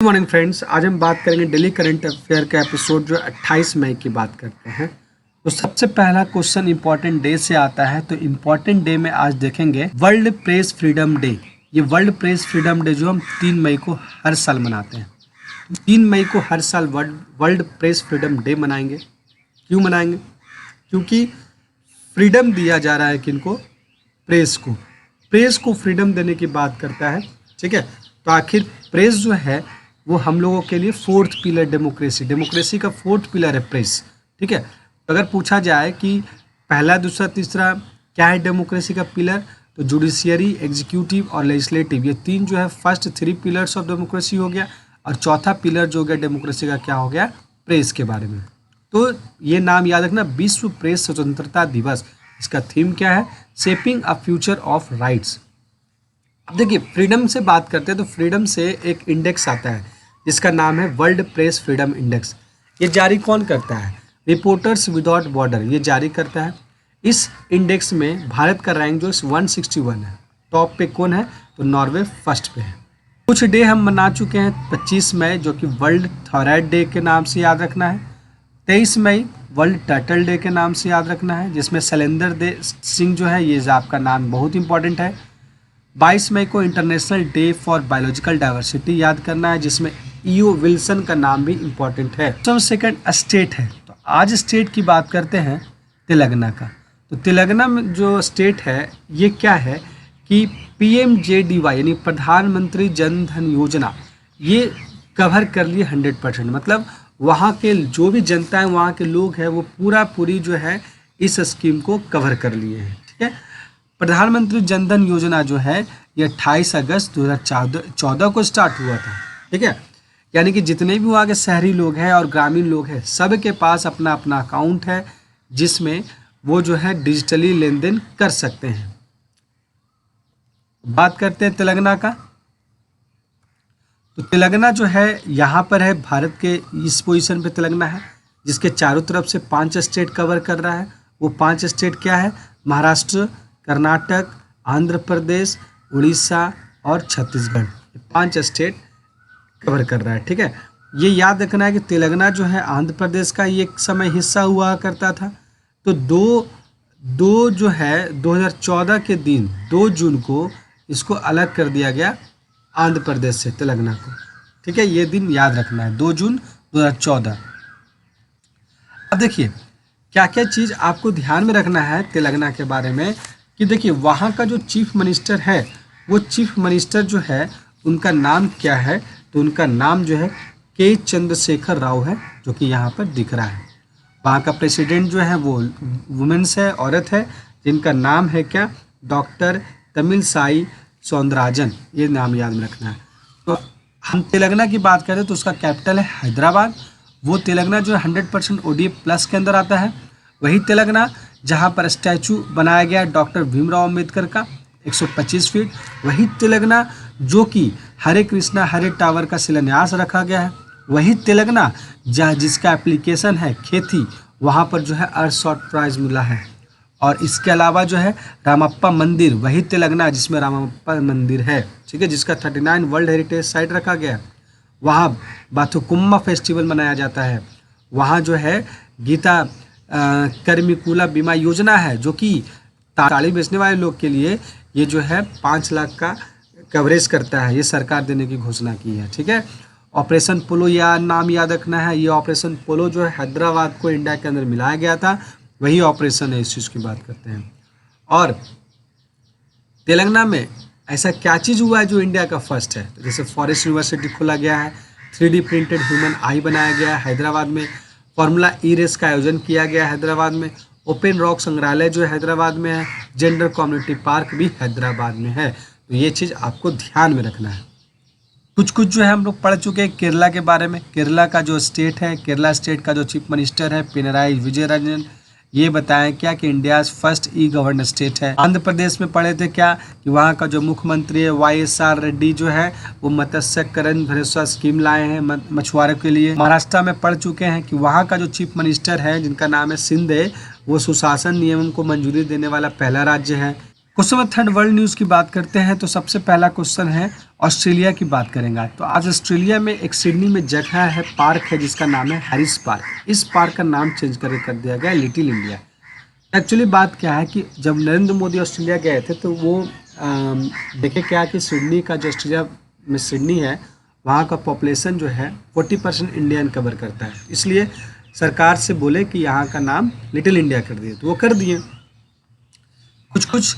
Good morning friends. आज हम बात करेंगे डेली करंट अफेयर का एपिसोड जो 28 मई की बात करते हैं। तो सबसे पहला क्वेश्चन इंपॉर्टेंट डे से आता है। तो इंपॉर्टेंट डे में आज देखेंगे वर्ल्ड प्रेस फ्रीडम डे। ये वर्ल्ड प्रेस फ्रीडम डे जो हम 3 मई को हर साल मनाते हैं। 3 मई को हर साल वर्ल्ड प्रेस फ्रीडम डे मनाएंगे। क्यों मनाएंगे? क्योंकि फ्रीडम दिया जा रहा है किनको? प्रेस को फ्रीडम देने की बात करता है। ठीक है, तो आखिर प्रेस जो है वो हम लोगों के लिए फोर्थ पिलर डेमोक्रेसी का फोर्थ पिलर है प्रेस। ठीक है, तो अगर पूछा जाए कि पहला, दूसरा, तीसरा क्या है डेमोक्रेसी का पिलर, तो जुडिशियरी, एग्जीक्यूटिव और लेजिस्लेटिव, ये तीन जो है फर्स्ट 3 पिलर्स ऑफ डेमोक्रेसी हो गया। और चौथा पिलर जो हो गया डेमोक्रेसी का क्या हो गया? प्रेस के बारे में। तो ये नाम याद रखना, विश्व प्रेस स्वतंत्रता दिवस। इसका थीम क्या है? Shaping a future of rights. अब देखिए, फ्रीडम से बात करते हैं तो फ्रीडम से एक इंडेक्स आता है जिसका नाम है वर्ल्ड प्रेस फ्रीडम इंडेक्स। ये जारी कौन करता है? रिपोर्टर्स विदाउट बॉर्डर ये जारी करता है। इस इंडेक्स में भारत का रैंक जो 161 है। टॉप पे कौन है? तो नॉर्वे फर्स्ट पे है। कुछ डे हम मना चुके हैं। 25 मई जो कि वर्ल्ड थायराइड डे के नाम से याद रखना है। 23 मई वर्ल्ड टर्टल डे के नाम से याद रखना है, जिसमें शैलेंद्र देव सिंह जो है ये आपका नाम बहुत इंपॉर्टेंट है। 22 मई को international day for biological diversity याद करना है, जिसमें ईओ विल्सन का नाम भी इम्पॉर्टेंट है। तो सेकंड स्टेट है। तो आज स्टेट की बात करते हैं तेलंगाना का। तो तेलंगाना में जो स्टेट है ये क्या है कि PMJDY यानी प्रधानमंत्री जन धन योजना ये कवर कर लिए 100%। मतलब वहाँ के जो भी जनता है, वहाँ के लोग हैं, वो पूरी जो है इस स्कीम को कवर कर लिए हैं। ठीक है, प्रधानमंत्री जन धन योजना जो है ये 28 अगस्त 2014 को स्टार्ट हुआ था। ठीक है, यानी कि जितने भी वहाँ के शहरी लोग हैं और ग्रामीण लोग हैं, सब के पास अपना अपना अकाउंट है जिसमें वो जो है डिजिटली लेन देन कर सकते हैं। बात करते हैं तेलंगाना का। तो तेलंगाना जो है यहाँ पर है, भारत के इस पोजीशन पे तेलंगाना है, जिसके चारों तरफ से 5 स्टेट कवर कर रहा है। वो 5 स्टेट क्या है? महाराष्ट्र, कर्नाटक, आंध्र प्रदेश, उड़ीसा और छत्तीसगढ़। 5 स्टेट कवर कर रहा है। ठीक है, ये याद रखना है कि तेलंगाना जो है आंध्र प्रदेश का एक समय हिस्सा हुआ करता था। तो दो जो है 2014 के दिन 2 जून को इसको अलग कर दिया गया आंध्र प्रदेश से तेलंगाना को। ठीक है, ये दिन याद रखना है, 2 जून 2014। अब देखिए क्या क्या चीज़ आपको ध्यान में रखना है तेलंगाना के बारे में कि देखिए वहाँ का जो चीफ मिनिस्टर है, वो चीफ मिनिस्टर जो है उनका नाम क्या है? तो उनका नाम जो है के चंद्रशेखर राव है, जो कि यहाँ पर दिख रहा है। वहाँ का प्रेसिडेंट जो है वो वुमेन्स है, औरत है, जिनका नाम है क्या? डॉक्टर तमिलसाई सौंदरराजन। ये नाम याद में रखना है। तो हम तेलंगाना की बात करें तो उसका कैपिटल है हैदराबाद। वो तेलंगाना जो है 100% ODF प्लस के अंदर आता है। वही तेलंगाना जहाँ पर स्टैचू बनाया गया है डॉक्टर भीमराव अम्बेडकर का 125 फीट। वही तेलंगाना जो कि हरे कृष्णा हरे टावर का शिलान्यास रखा गया है। वही तेलंगाना जहाँ जिसका एप्लीकेशन है खेती, वहाँ पर जो है अर्थ शॉर्ट प्राइज मिला है। और इसके अलावा जो है रामप्पा मंदिर, वही तेलंगाना जिसमें रामप्पा मंदिर है। ठीक है, जिसका 39 वर्ल्ड हेरिटेज साइट रखा गया है। वहाँ बाथुकुम्मा फेस्टिवल मनाया जाता है। वहाँ जो है गीता कर्मिकुला बीमा योजना है, जो कि ताड़ी बेचने वाले लोग के लिए ये जो है 5 लाख का कवरेज करता है। ये सरकार देने की घोषणा की है। ठीक है, ऑपरेशन पोलो या नाम याद रखना है। ये ऑपरेशन पोलो जो है हैदराबाद को इंडिया के अंदर मिलाया गया था, वही ऑपरेशन है। इस चीज़ की बात करते हैं। और तेलंगाना में ऐसा क्या चीज़ हुआ है जो इंडिया का फर्स्ट है? तो जैसे फॉरेस्ट यूनिवर्सिटी खोला गया है, 3D प्रिंटेड ह्यूमन आई बनाया गया है हैदराबाद में, फॉर्मूला ई रेस का आयोजन किया गया है हैदराबाद में, ओपन रॉक संग्रहालय जो है हैदराबाद में है, जेंडर कम्युनिटी पार्क भी हैदराबाद में है। तो ये चीज़ आपको ध्यान में रखना है। कुछ जो है हम लोग पढ़ चुके हैं केरला के बारे में। केरला का जो स्टेट है, केरला स्टेट का जो चीफ मिनिस्टर है पिनराई विजयरंजन, ये बताएं क्या कि इंडिया फर्स्ट गवर्नर स्टेट है। आंध्र प्रदेश में पढ़े थे क्या कि वहाँ का जो मुख्यमंत्री है YSR रेड्डी जो है वो मत्स्यकरण भरोसा स्कीम लाए हैं मछुआरों के लिए। महाराष्ट्र में पढ़ चुके हैं कि वहाँ का जो चीफ मिनिस्टर है जिनका नाम है शिंदे, वो सुशासन नियम को मंजूरी देने वाला पहला राज्य है। Question number third, world news की बात करते हैं तो सबसे पहला क्वेश्चन है ऑस्ट्रेलिया की बात करेंगे। तो आज ऑस्ट्रेलिया में एक सिडनी में जगह है, पार्क है जिसका नाम है हैरिस पार्क। इस पार्क का नाम चेंज कर दिया गया लिटिल इंडिया। एक्चुअली बात क्या है कि जब नरेंद्र मोदी ऑस्ट्रेलिया गए थे तो वो देखे क्या कि सिडनी का जो ऑस्ट्रेलिया में सिडनी है वहाँ का पॉपुलेशन जो है 40% इंडियन कवर करता है, इसलिए सरकार से बोले कि यहाँ का नाम लिटिल इंडिया कर दिए, तो वो कर दिए। कुछ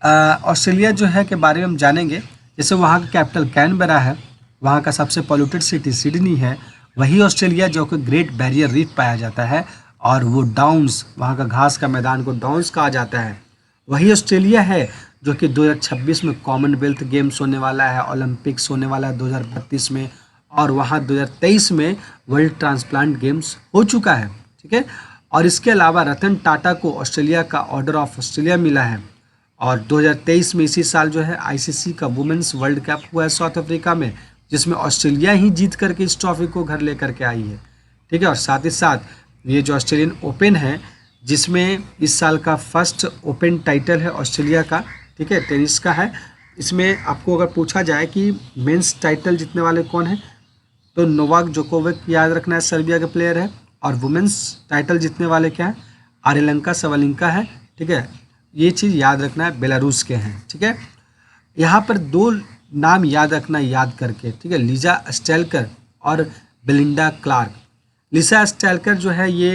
ऑस्ट्रेलिया जो है के बारे में हम जानेंगे। जैसे वहाँ का कैपिटल कैनबरा है, वहाँ का सबसे पॉल्यूटेड सिटी सिडनी है, वही ऑस्ट्रेलिया जो कि ग्रेट बैरियर रीफ पाया जाता है, और वो डाउन्स, वहाँ का घास का मैदान को डाउन्स कहा जाता है। वही ऑस्ट्रेलिया है जो कि 2026 में कॉमनवेल्थ गेम्स होने वाला है, ओलंपिक्स होने वाला है 2032 में, और वहाँ 2023 में वर्ल्ड ट्रांसप्लांट गेम्स हो चुका है। ठीक है, और इसके अलावा रतन टाटा को ऑस्ट्रेलिया का ऑर्डर ऑफ ऑस्ट्रेलिया मिला है, और 2023 में इसी साल जो है आईसीसी का वुमेन्स वर्ल्ड कप हुआ है साउथ अफ्रीका में, जिसमें ऑस्ट्रेलिया ही जीत करके इस ट्रॉफी को घर लेकर के आई है। ठीक है, और साथ ही साथ ये जो ऑस्ट्रेलियन ओपन है, जिसमें इस साल का फर्स्ट ओपन टाइटल है ऑस्ट्रेलिया का, ठीक है, टेनिस का है। इसमें आपको अगर पूछा जाए कि मेंस टाइटल जीतने वाले कौन है, तो नोवाक जोकोविक याद रखना है, सर्बिया के प्लेयर है, और वुमेन्स टाइटल जीतने वाले क्या है, आर्यलंका सवालिंका है। ठीक है, ये चीज़ याद रखना है, बेलारूस के हैं। ठीक है, यहाँ पर दो नाम याद रखना याद करके, ठीक है, लीजा स्टेलकर और बेलिंडा क्लार्क। लीजा स्टेलकर जो है ये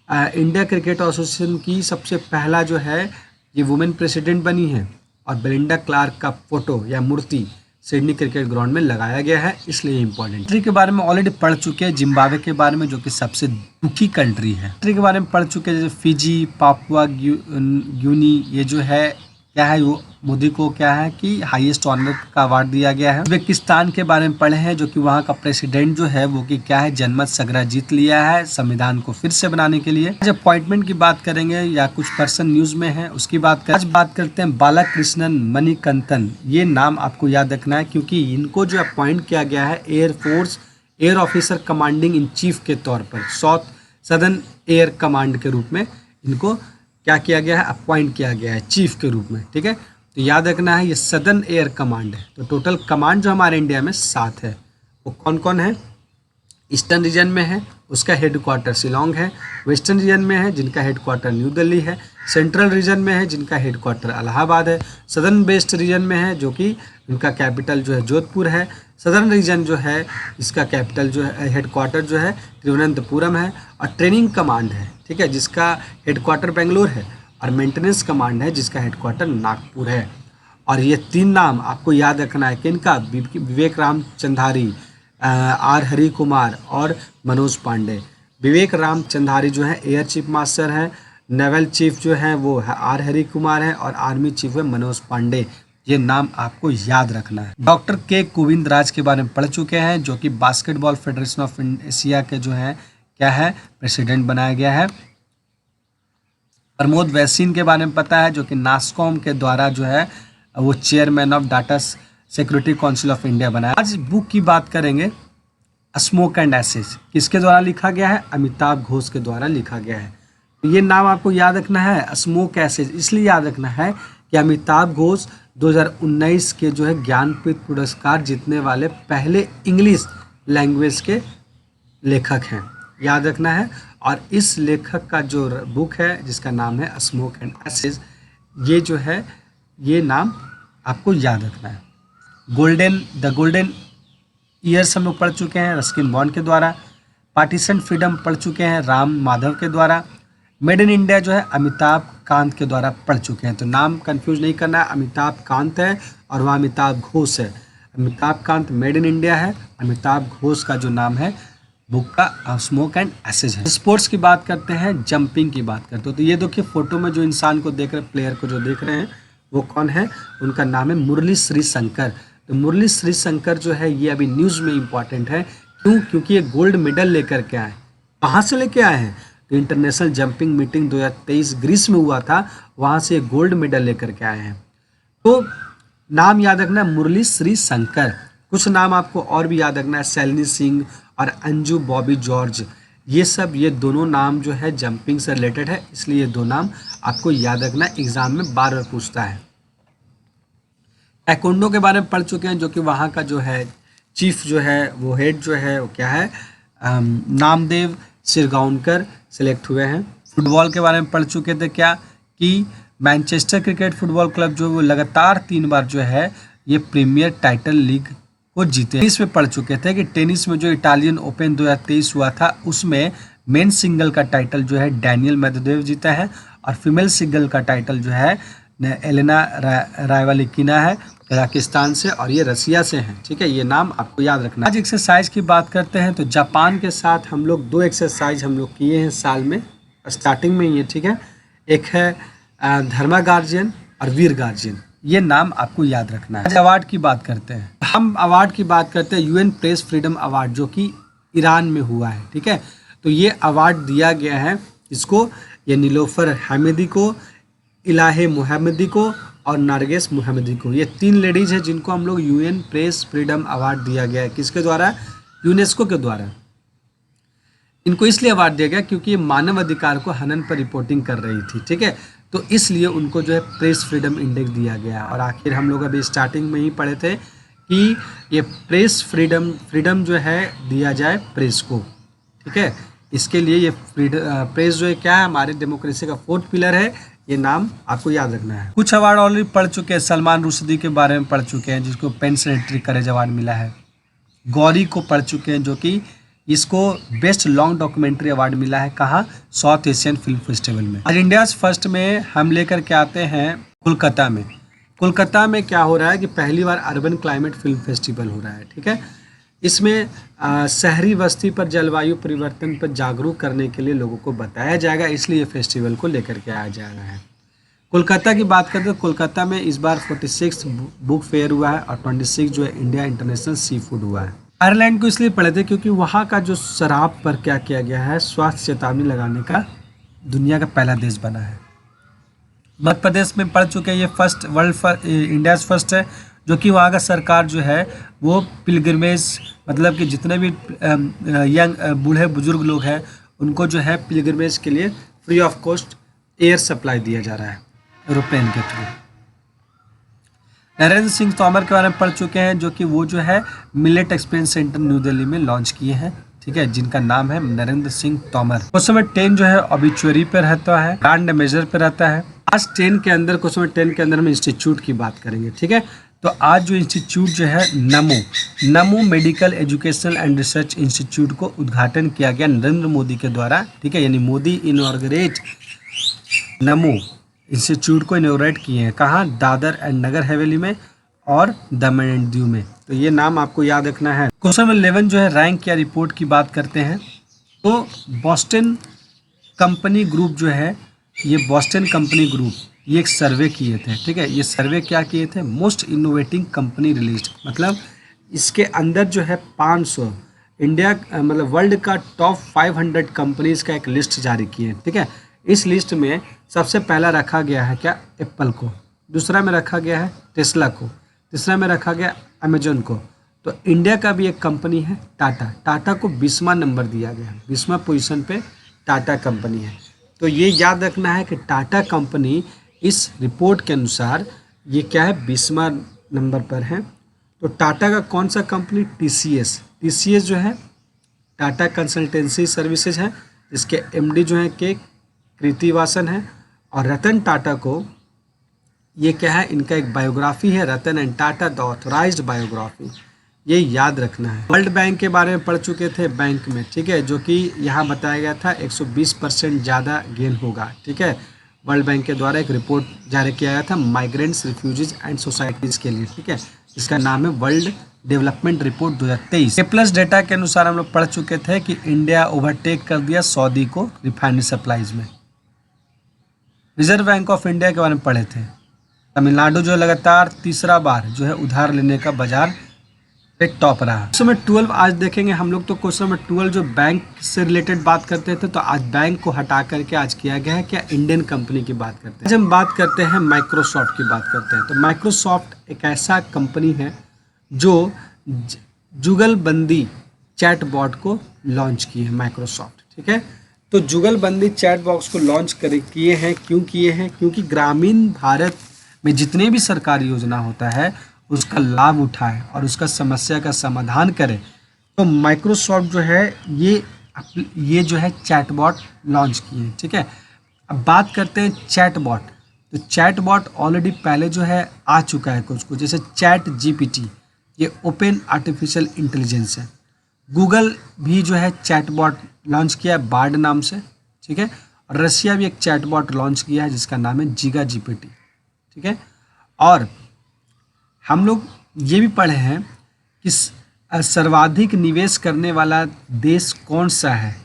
इंडिया क्रिकेट एसोसिएशन की सबसे पहला जो है ये वुमेन प्रेसिडेंट बनी है, और बेलिंडा क्लार्क का फोटो या मूर्ति सिडनी क्रिकेट ग्राउंड में लगाया गया है, इसलिए इम्पोर्टेंट। कंट्री के बारे में ऑलरेडी पढ़ चुके हैं, जिम्बाब्वे के बारे में जो कि सबसे दुखी कंट्री है। कंट्री के बारे में पढ़ चुके हैं, जैसे फिजी, पापुआ गिनी, ये जो है क्या है, वो मोदी को क्या है कि हाईएस्ट ऑनर का अवार्ड दिया गया है। उज्बेकिस्तान के बारे में पढ़े हैं, जो कि वहाँ का प्रेसिडेंट जो है वो कि क्या है, जनमत संग्रह जीत लिया है संविधान को फिर से बनाने के लिए। आज अपॉइंटमेंट की बात करेंगे या कुछ पर्सन न्यूज में है उसकी बात करें। आज बात करते हैं बालाकृष्णन मणिकंतन। ये नाम आपको याद रखना है क्योंकि इनको जो अपॉइंट किया गया है air force air officer commanding in chief के तौर पर, साउथ सदर्न एयर कमांड के रूप में इनको क्या किया गया है, अपॉइंट किया गया है चीफ के रूप में। ठीक है, तो याद रखना है ये सदर्न एयर कमांड है। तो टोटल कमांड जो हमारे इंडिया में 7 है, वो कौन कौन है। ईस्टर्न रीजन में है, उसका हेडक्वार्टर शिलोंग है। वेस्टर्न रीजन में है, जिनका हेडक्वार्टर न्यू दिल्ली है। सेंट्रल रीजन में है, जिनका हेडक्वार्टर इलाहाबाद है। सदर्न वेस्ट रीजन में है, जो कि इनका कैपिटल जो है जोधपुर है। सदर्न रीजन जो है इसका कैपिटल जो है, हेडक्वार्टर जो है तिरुवनंतपुरम है। और ट्रेनिंग कमांड है, ठीक है, जिसका हेडक्वार्टर बेंगलोर है। और मेंटेनेंस कमांड है, जिसका हेडक्वार्टर नागपुर है। और ये 3 नाम आपको याद रखना है किनका, विवेक राम चंधारी, आर हरि कुमार और मनोज पांडे। विवेक राम चंधारी जो है एयर चीफ मास्टर हैं, नेवल चीफ जो है वो है आर हरि कुमार है, और आर्मी चीफ है मनोज पांडे। ये नाम आपको याद रखना है। डॉक्टर के गोविंद राज के बारे में पढ़ चुके हैं, जो कि बास्केटबॉल फेडरेशन ऑफ एशिया के जो है क्या है, प्रेसिडेंट बनाया गया है। प्रमोद वैसीन के बारे में पता है, जो कि नास्कॉम के द्वारा जो है वो chairman of data security council of India बनाया। आज बुक की बात करेंगे, स्मोक एंड एसेज, किसके द्वारा लिखा गया है, अमिताभ घोष के द्वारा लिखा गया है। तो ये नाम आपको याद रखना है, स्मोक एसेज इसलिए याद रखना है कि अमिताभ घोष 2019 के जो है ज्ञानपीठ पुरस्कार जीतने वाले पहले इंग्लिश लैंग्वेज के लेखक हैं, याद रखना है। और इस लेखक का जो बुक है जिसका नाम है स्मोक एंड एसेज, ये जो है ये नाम आपको याद रखना है। द गोल्डन ईयर्स हम लोग पढ़ चुके हैं रस्किन बॉन्ड के द्वारा। पार्टीशन फ्रीडम पढ़ चुके हैं राम माधव के द्वारा। मेड इन इंडिया जो है अमिताभ कांत के द्वारा पढ़ चुके हैं। तो नाम कंफ्यूज नहीं करना है, अमिताभ कांत है और वहाँ अमिताभ घोष है। Amitabh Kant made in India है, अमिताभ घोष का जो नाम है बुक का स्मोक एंड एसेज है। स्पोर्ट्स की बात करते हैं, जंपिंग की बात करते हो, तो ये देखिए फोटो में जो इंसान को देख रहे हैं, प्लेयर को जो देख रहे हैं वो कौन है, उनका नाम है मुरली श्रीशंकर। तो मुरली श्रीशंकर जो है ये अभी न्यूज़ में इम्पॉर्टेंट है, क्यों, क्योंकि ये गोल्ड मेडल लेकर के आए। कहाँ से लेके आए हैं, तो इंटरनेशनल जंपिंग मीटिंग 2023 ग्रीस में हुआ था, वहाँ से गोल्ड मेडल लेकर के आए हैं। तो नाम याद रखना है मुरली श्रीशंकर। कुछ नाम आपको और भी याद रखना है, सैलिनी सिंह और अंजू बॉबी जॉर्ज। ये सब ये दोनों नाम जो है जंपिंग से रिलेटेड है, इसलिए ये 2 नाम आपको याद रखना है, एग्जाम में बार बार पूछता है। ताइक्वांडो के बारे में पढ़ चुके हैं, जो कि वहाँ का जो है चीफ जो है वो हेड जो है वो क्या है, नामदेव सिरगांवकर सेलेक्ट हुए हैं। फुटबॉल के बारे में पढ़ चुके थे क्या कि मैनचेस्टर क्रिकेट फुटबॉल क्लब जो वो लगातार 3 बार जो है ये प्रीमियर टाइटल लीग को जीते। टेनिस में पढ़ चुके थे कि टेनिस में जो इटालियन ओपन 2023 हुआ था उसमें मेन सिंगल का टाइटल जो है डैनियल मेदवेदेव जीता है और फीमेल सिंगल का टाइटल जो है एलेना रायवालिकिना है कजाकिस्तान से, और ये रसिया से हैं। ठीक है, ये नाम आपको याद रखना। आज एक्सरसाइज की बात करते हैं तो जापान के साथ हम लोग 2 एक्सरसाइज हम लोग किए हैं साल में, स्टार्टिंग में ही है। ठीक है, एक है धर्मा गार्जियन और वीर गार्जियन, ये नाम आपको याद रखना है। आज अवार्ड की बात करते हैं, हम अवार्ड की बात करते हैं यूएन प्रेस फ्रीडम अवार्ड जो कि ईरान में हुआ है। ठीक है, तो ये अवार्ड दिया गया है इसको, ये नीलोफर हामिदी को, इलाहे मुहम्मदी को और नारगेस मुहम्मदी को, ये 3 लेडीज हैं जिनको हम लोग यूएन प्रेस फ्रीडम अवार्ड दिया गया है। किसके द्वारा? यूनेस्को के द्वारा। इनको इसलिए अवार्ड दिया गया क्योंकि ये मानव अधिकार को हनन पर रिपोर्टिंग कर रही थी। ठीक है, तो इसलिए उनको जो है प्रेस फ्रीडम इंडेक्स दिया गया। और आखिर हम लोग अभी स्टार्टिंग में ही पढ़े थे कि ये प्रेस फ्रीडम जो है दिया जाए प्रेस को। ठीक है, इसके लिए ये प्रेस जो है क्या है, हमारे डेमोक्रेसी का 4th पिलर है, ये नाम आपको याद रखना है। कुछ अवार्ड ऑलरेडी पढ़ चुके हैं, सलमान रुश्दी के बारे में पढ़ चुके हैं जिसको पेन सेनेटरी करेज अवार्ड मिला है। गौरी को पढ़ चुके हैं जो कि इसको बेस्ट लॉन्ग डॉक्यूमेंट्री अवार्ड मिला है, कहाँ? साउथ एशियन फिल्म फेस्टिवल में। आज इंडियाज फर्स्ट में हम लेकर के आते हैं कोलकाता में। कोलकाता में क्या हो रहा है कि पहली बार अर्बन क्लाइमेट फिल्म फेस्टिवल हो रहा है। ठीक है, इसमें शहरी बस्ती पर जलवायु परिवर्तन पर जागरूक करने के लिए लोगों को बताया जाएगा, इसलिए फेस्टिवल को लेकर के आया जा रहा है। कोलकाता की बात करते हैं, कोलकाता में इस बार 46 बुक फेयर हुआ है और 26 जो है इंडिया इंटरनेशनल सी फूड हुआ है। आयरलैंड को इसलिए पढ़े थे क्योंकि वहाँ का जो शराब पर क्या किया गया है, स्वास्थ्य चेतावनी लगाने का दुनिया का पहला देश बना है। मध्य प्रदेश में पढ़ चुके हैं, ये फर्स्ट इंडियाज फर्स्ट है, जो कि वहाँ का सरकार जो है वो पिलग्रिमेज, मतलब कि जितने भी यंग बूढ़े बुजुर्ग लोग हैं उनको जो है पिलग्रिमेज के लिए free of cost air supply दिया जा रहा है एरोप्लेन के थ्रू। नरेंद्र सिंह तोमर के बारे में पढ़ चुके हैं जो कि वो जो है millet experience centre new Delhi में लॉन्च किए हैं। ठीक है, जिनका नाम है नरेंद्र सिंह तोमर। क्वेश्चन नंबर 10 जो है ऑबिचुअरी पे रहता है, ब्रांड मेजर पे रहता है। आज 10 के अंदर, क्वेश्चन नंबर 10 के अंदर हम इंस्टीट्यूट की बात करेंगे। ठीक है, तो आज जो इंस्टीट्यूट जो है नमो medical educational and research institute को उद्घाटन किया गया नरेंद्र मोदी के द्वारा। ठीक है, यानी मोदी इनॉर्गरेट नमो इंस्टीट्यूट को इनॉर्गरेट किए हैं, कहाँ? दादर एंड नगर हवेली में और दमन एंड दीव में। तो ये नाम आपको याद रखना है। क्वेश्चन नंबर 11 जो है रैंक या रिपोर्ट की बात करते हैं, तो बॉस्टन कंपनी ग्रुप जो है, ये बॉस्टन कंपनी ग्रुप ये एक सर्वे किए थे। ठीक है, ये सर्वे क्या किए थे? मोस्ट इनोवेटिंग कंपनी रिलीज, मतलब इसके अंदर जो है 500 इंडिया मतलब वर्ल्ड का टॉप 500 कंपनीज का एक लिस्ट जारी किए। ठीक है, इस लिस्ट में सबसे पहला रखा गया है क्या? एप्पल को, दूसरा में रखा गया है टेस्ला को, तीसरा में रखा गया अमेजोन को। तो इंडिया का भी एक कंपनी है टाटा को 20वां नंबर दिया गया है, 20वां पोजीशन पे टाटा कंपनी है। तो ये याद रखना है कि टाटा कंपनी इस रिपोर्ट के अनुसार ये क्या है, 20वां नंबर पर है। तो टाटा का कौन सा कंपनी? टीसीएस जो है टाटा कंसल्टेंसी सर्विसेज है, जिसके एमडी जो है के कृतिवासन है। और रतन टाटा को ये क्या है, इनका एक बायोग्राफी है, Ratan and Tata the authorised biography, ये याद रखना है। वर्ल्ड बैंक के बारे में पढ़ चुके थे बैंक में। ठीक है, जो कि यहाँ बताया गया था 120% ज़्यादा गेन होगा। ठीक है, वर्ल्ड बैंक के द्वारा एक रिपोर्ट जारी किया गया था माइग्रेंट्स, रिफ्यूजीज एंड सोसाइटीज़ के लिए। ठीक है, इसका नाम है वर्ल्ड डेवलपमेंट रिपोर्ट 2023। ए+ डेटा के अनुसार हम लोग पढ़ चुके थे कि इंडिया ओवरटेक कर दिया सऊदी को रिफाइनरी सप्लाईज में। रिजर्व बैंक ऑफ इंडिया के बारे में पढ़े थे, तमिलनाडु जो लगातार तीसरा बार जो है उधार लेने का बाजार पे टॉप रहा। क्वेश्चन नंबर 12 आज देखेंगे हम लोग। तो क्वेश्चन नंबर 12 जो बैंक से रिलेटेड बात करते थे, तो आज बैंक को हटा करके आज किया गया है क्या, इंडियन कंपनी की बात करते हैं। आज हम बात करते हैं माइक्रोसॉफ्ट की बात करते हैं। तो माइक्रोसॉफ्ट एक ऐसा कंपनी है जो जुगलबंदी चैटबॉट को लॉन्च की है माइक्रोसॉफ्ट। ठीक है, तो जुगलबंदी चैटबॉक्स को लॉन्च किए हैं, क्यों किए हैं? क्योंकि ग्रामीण भारत में जितने भी सरकारी योजना होता है उसका लाभ उठाए और उसका समस्या का समाधान करे, तो माइक्रोसॉफ्ट जो है ये जो है चैटबॉट लॉन्च किए। ठीक है, अब बात करते हैं चैटबॉट। तो चैटबॉट ऑलरेडी पहले जो है आ चुका है कुछ कुछ, जैसे चैट जीपीटी, ये ओपन आर्टिफिशियल इंटेलिजेंस है। गूगल भी जो है चैटबॉट लॉन्च किया है बार्ड नाम से। ठीक है, और रशिया भी एक चैटबॉट लॉन्च किया है जिसका नाम है जिगा जीपीटी। ठीक है, और हम लोग ये भी पढ़े हैं कि सर्वाधिक निवेश करने वाला देश कौन सा है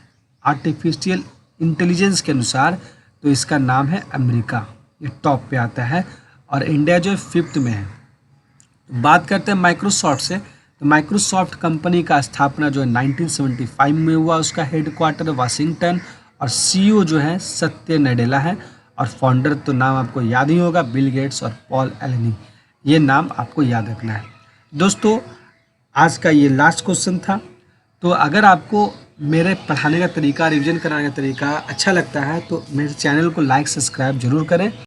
आर्टिफिशियल इंटेलिजेंस के अनुसार, तो इसका नाम है अमेरिका, ये टॉप पे आता है, और इंडिया जो है 5th में है। तो बात करते हैं माइक्रोसॉफ्ट से। तो माइक्रोसॉफ्ट कंपनी का स्थापना जो है 1975 में हुआ, उसका हेडक्वार्टर वाशिंगटन, और सीईओ जो है सत्य नडेला है, और फाउंडर तो नाम आपको याद ही होगा, बिल गेट्स और पॉल एलेनी, ये नाम आपको याद रखना है। दोस्तों आज का ये लास्ट क्वेश्चन था। तो अगर आपको मेरे पढ़ाने का तरीका, रिवीजन कराने का तरीका अच्छा लगता है तो मेरे चैनल को लाइक सब्सक्राइब जरूर करें।